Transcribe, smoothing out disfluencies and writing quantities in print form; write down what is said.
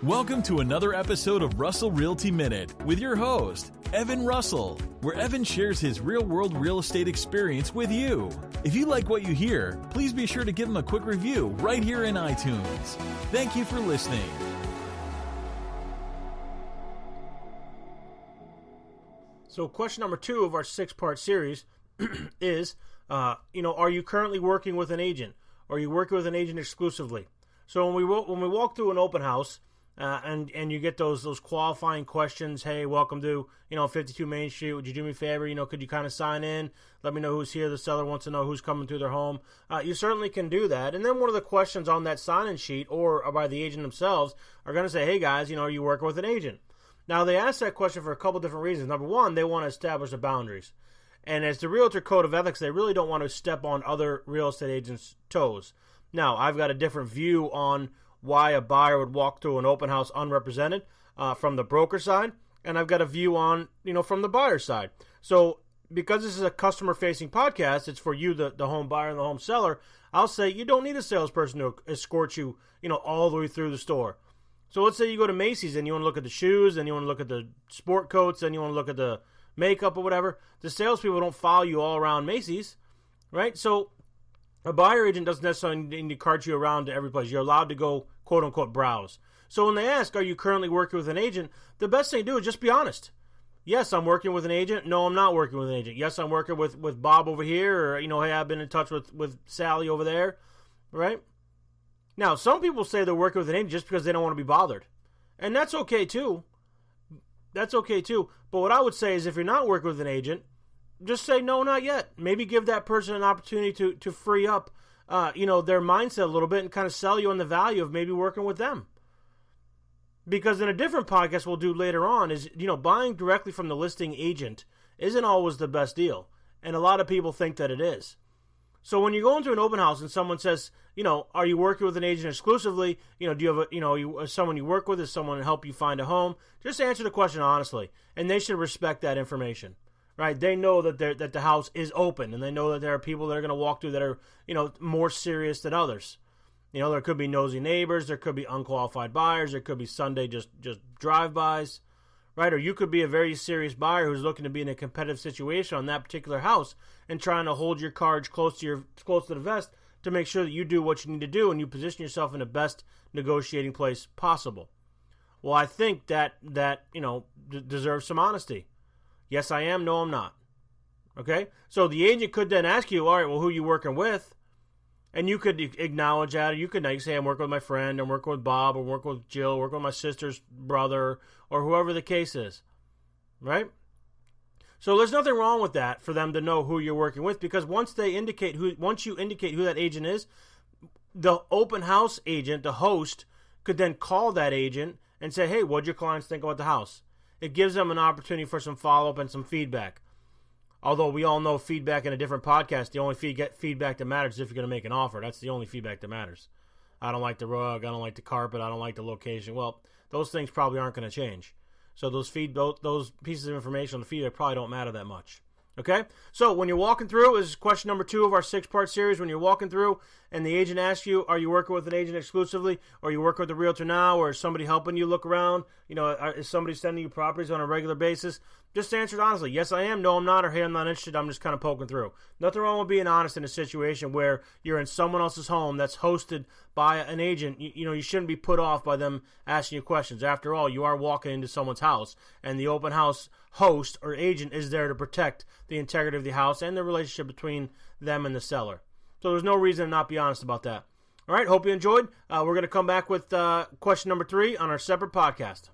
Welcome to another episode of Russell Realty Minute with your host, Evan Russell, where Evan shares his real-world real estate experience with you. If you like what you hear, please be sure to give him a quick review right here in iTunes. Thank you for listening. So question number 2 of our 6-part series is, are you currently working with an agent? Or are you working with an agent exclusively? So when we walk through an open house, and you get those qualifying questions, hey, welcome to 52 Main Street. Would you do me a favor? Could you kind of sign in? Let me know who's here. The seller wants to know who's coming through their home. You certainly can do that. And then one of the questions on that sign-in sheet or by the agent themselves are going to say, hey guys, are you working with an agent? Now they ask that question for a couple different reasons. Number one, they want to establish the boundaries. And as the Realtor Code of Ethics, they really don't want to step on other real estate agents' toes. Now, I've got a different view on why a buyer would walk through an open house unrepresented from the broker side, and I've got a view on, from the buyer side. So because this is a customer-facing podcast, it's for you, the home buyer and the home seller, I'll say you don't need a salesperson to escort you, all the way through the store. So let's say you go to Macy's and you want to look at the shoes, and you want to look at the sport coats, and you want to look at the makeup or whatever. The salespeople don't follow you all around Macy's, right? So a buyer agent doesn't necessarily need to cart you around to every place. You're allowed to go, quote-unquote, browse. So when they ask, are you currently working with an agent, the best thing to do is just be honest. Yes, I'm working with an agent. No, I'm not working with an agent. Yes, I'm working with Bob over here, or, hey, I've been in touch with Sally over there, right? Now, some people say they're working with an agent just because they don't want to be bothered. And that's okay, too. That's okay, too. But what I would say is if you're not working with an agent, just say, no, not yet. Maybe give that person an opportunity to free up, their mindset a little bit and kind of sell you on the value of maybe working with them. Because in a different podcast we'll do later on is, buying directly from the listing agent isn't always the best deal. And a lot of people think that it is. So when you go into an open house and someone says, are you working with an agent exclusively? Do you have someone you work with? Is someone to help you find a home? Just answer the question honestly. And they should respect that information. Right, they know that the house is open, and they know that there are people that are going to walk through that are, more serious than others. There could be nosy neighbors, there could be unqualified buyers, there could be Sunday just drive-bys, right? Or you could be a very serious buyer who's looking to be in a competitive situation on that particular house and trying to hold your cards close to the vest to make sure that you do what you need to do and you position yourself in the best negotiating place possible. Well, I think that deserves some honesty. Yes, I am. No, I'm not. Okay? So the agent could then ask you, all right, well, who are you working with? And you could acknowledge that. Or you could say, I'm working with my friend, I'm working with Bob, or working with Jill, working with my sister's brother, or whoever the case is. Right? So there's nothing wrong with that for them to know who you're working with, because once you indicate who that agent is, the open house agent, the host, could then call that agent and say, hey, what'd your clients think about the house? It gives them an opportunity for some follow-up and some feedback. Although we all know feedback in a different podcast, the only feedback that matters is if you're going to make an offer. That's the only feedback that matters. I don't like the rug, I don't like the carpet, I don't like the location. Well, those things probably aren't going to change. So those pieces of information on the feedback probably don't matter that much. Okay? So when you're walking through, this is question number 2 of our 6-part series. When you're walking through and the agent asks you, are you working with an agent exclusively? Or are you working with a realtor now? Or is somebody helping you look around? Is somebody sending you properties on a regular basis? Just answer it honestly. Yes, I am. No, I'm not. Or hey, I'm not interested. I'm just kind of poking through. Nothing wrong with being honest in a situation where you're in someone else's home that's hosted by an agent. You shouldn't be put off by them asking you questions. After all, you are walking into someone's house, and the open house host or agent is there to protect the integrity of the house and the relationship between them and the seller. So there's no reason to not be honest about that. All right, hope you enjoyed. We're going to come back with question number 3 on our separate podcast.